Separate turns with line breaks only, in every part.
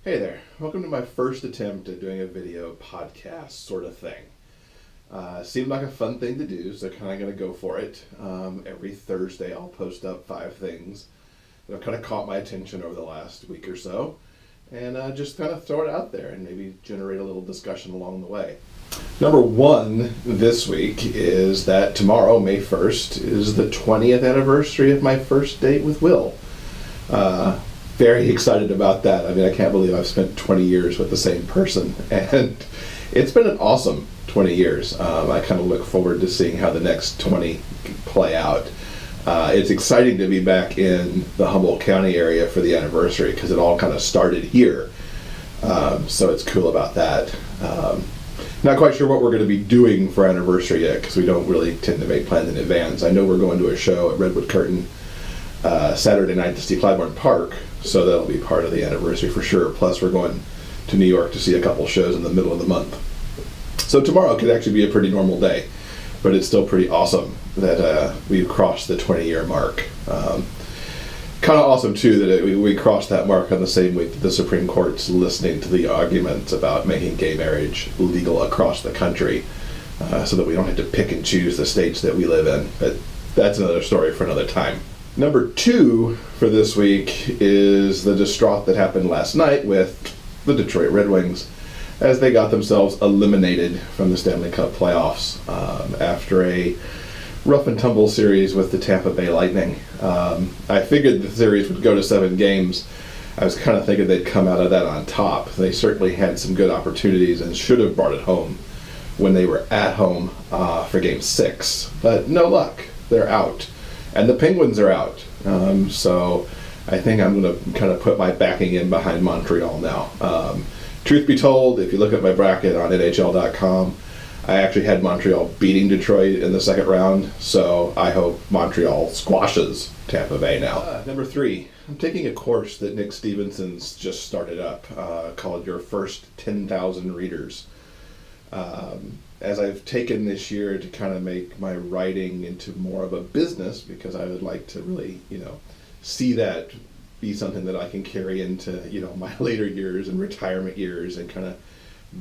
Hey there, welcome to my first attempt at doing a video podcast sort of thing. Seemed like a fun thing to do, so kind of going to go for it. Every Thursday I'll post up 5 things that have kind of caught my attention over the last week or so, and just kind of throw it out there and maybe generate a little discussion along the way. Number 1 this week is that tomorrow, May 1st, is the 20th anniversary of my first date with Will. Very excited about that. I mean, I can't believe I've spent 20 years with the same person, and it's been an awesome 20 years. I kind of look forward to seeing how the next 20 play out. It's exciting to be back in the Humboldt County area for the anniversary because it all kind of started here. So it's cool about that. Not quite sure what we're going to be doing for anniversary yet because we don't really tend to make plans in advance. I know we're going to a show at Redwood Curtain Saturday night to see Clybourne Park, so that'll be part of the anniversary for sure. Plus we're going to New York to see a couple shows in the middle of the month. So tomorrow could actually be a pretty normal day, but it's still pretty awesome that we've crossed the 20-year mark. Kind of awesome too that we crossed that mark on the same week that the Supreme Court's listening to the arguments about making gay marriage legal across the country, so that we don't have to pick and choose the states that we live in. But that's another story for another time. Number 2 for this week is the distraught that happened last night with the Detroit Red Wings as they got themselves eliminated from the Stanley Cup playoffs after a rough and tumble series with the Tampa Bay Lightning. I figured the series would go to 7 games. I was kind of thinking they'd come out of that on top. They certainly had some good opportunities and should have brought it home when they were at home for Game 6. But no luck. They're out. And the Penguins are out. So I think I'm going to kind of put my backing in behind Montreal now. Truth be told, if you look at my bracket on NHL.com, I actually had Montreal beating Detroit in the second round. So I hope Montreal squashes Tampa Bay now. Number 3, I'm taking a course that Nick Stevenson's just started up called Your First 10,000 Readers. As I've taken this year to kind of make my writing into more of a business, because I would like to really, see that be something that I can carry into, my later years and retirement years and kind of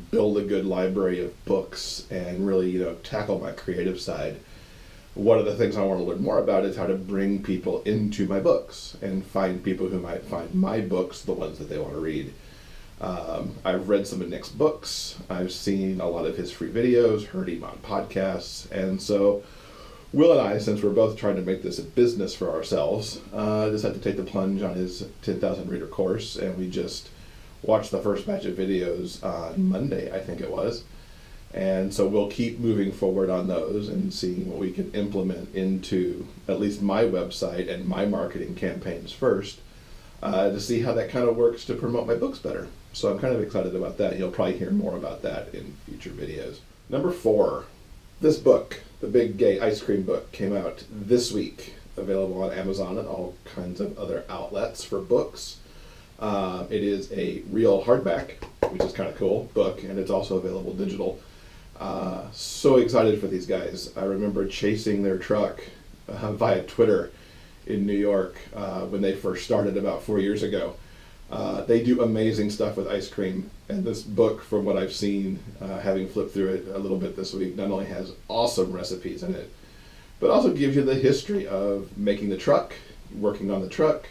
build a good library of books and really, tackle my creative side. One of the things I want to learn more about is how to bring people into my books and find people who might find my books the ones that they want to read. I've read some of Nick's books, I've seen a lot of his free videos, heard him on podcasts, and so Will and I, since we're both trying to make this a business for ourselves, decided to take the plunge on his 10,000 reader course, and we just watched the first batch of videos on Monday, I think it was, and so we'll keep moving forward on those and seeing what we can implement into at least my website and my marketing campaigns first, to see how that kind of works to promote my books better. So I'm kind of excited about that. You'll probably hear more about that in future videos. Number 4, this book, the Big Gay Ice Cream book, came out this week, available on Amazon and all kinds of other outlets for books. It is a real hardback, which is kind of cool, book, and it's also available digital. So excited for these guys. I remember chasing their truck via Twitter in New York when they first started about 4 years ago. They do amazing stuff with ice cream, and this book, from what I've seen, having flipped through it a little bit this week, not only has awesome recipes in it, but also gives you the history of making the truck, working on the truck,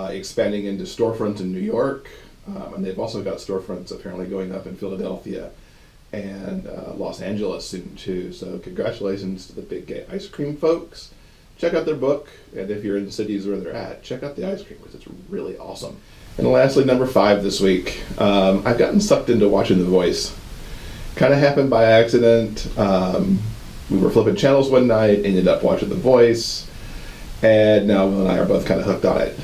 expanding into storefronts in New York, and they've also got storefronts apparently going up in Philadelphia and Los Angeles soon too. So congratulations to the Big Gay Ice Cream folks. Check out their book, and if you're in cities where they're at, check out the ice cream because it's really awesome. And lastly, number 5 this week, I've gotten sucked into watching The Voice. Kind of happened by accident. We were flipping channels one night, ended up watching The Voice, and now Will and I are both kind of hooked on it.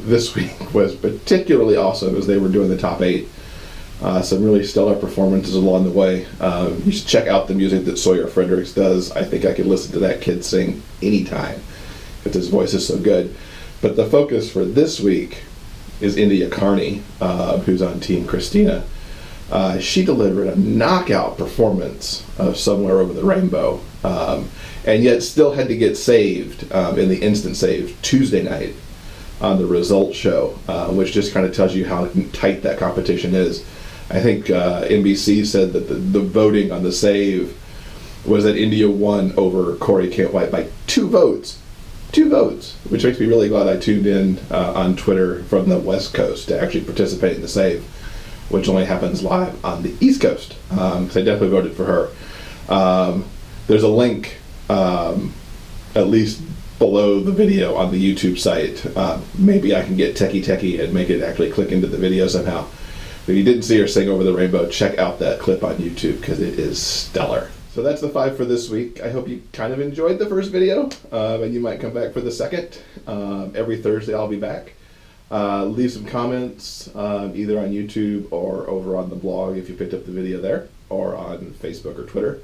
This week was particularly awesome as they were doing the top 8. Some really stellar performances along the way. You should check out the music that Sawyer Fredericks does. I think I could listen to that kid sing anytime because his voice is so good. But the focus for this week is India Carney, who's on Team Christina. She delivered a knockout performance of Somewhere Over the Rainbow, and yet still had to get saved in the instant save Tuesday night on the results show, which just kind of tells you how tight that competition is. I think NBC said that the voting on the save was that India won over Corey Cant-White by 2 votes. 2 votes, which makes me really glad I tuned in on Twitter from the West Coast to actually participate in the save, which only happens live on the East Coast. So I definitely voted for her. There's a link, at least below the video on the YouTube site. Maybe I can get techie and make it actually click into the video somehow. If you didn't see her sing Over the Rainbow, check out that clip on YouTube because it is stellar. So that's the 5 for this week. I hope you kind of enjoyed the first video, and you might come back for the second. Every Thursday I'll be back. Leave some comments either on YouTube or over on the blog if you picked up the video there, or on Facebook or Twitter.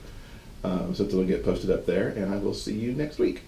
So it'll get posted up there, and I will see you next week.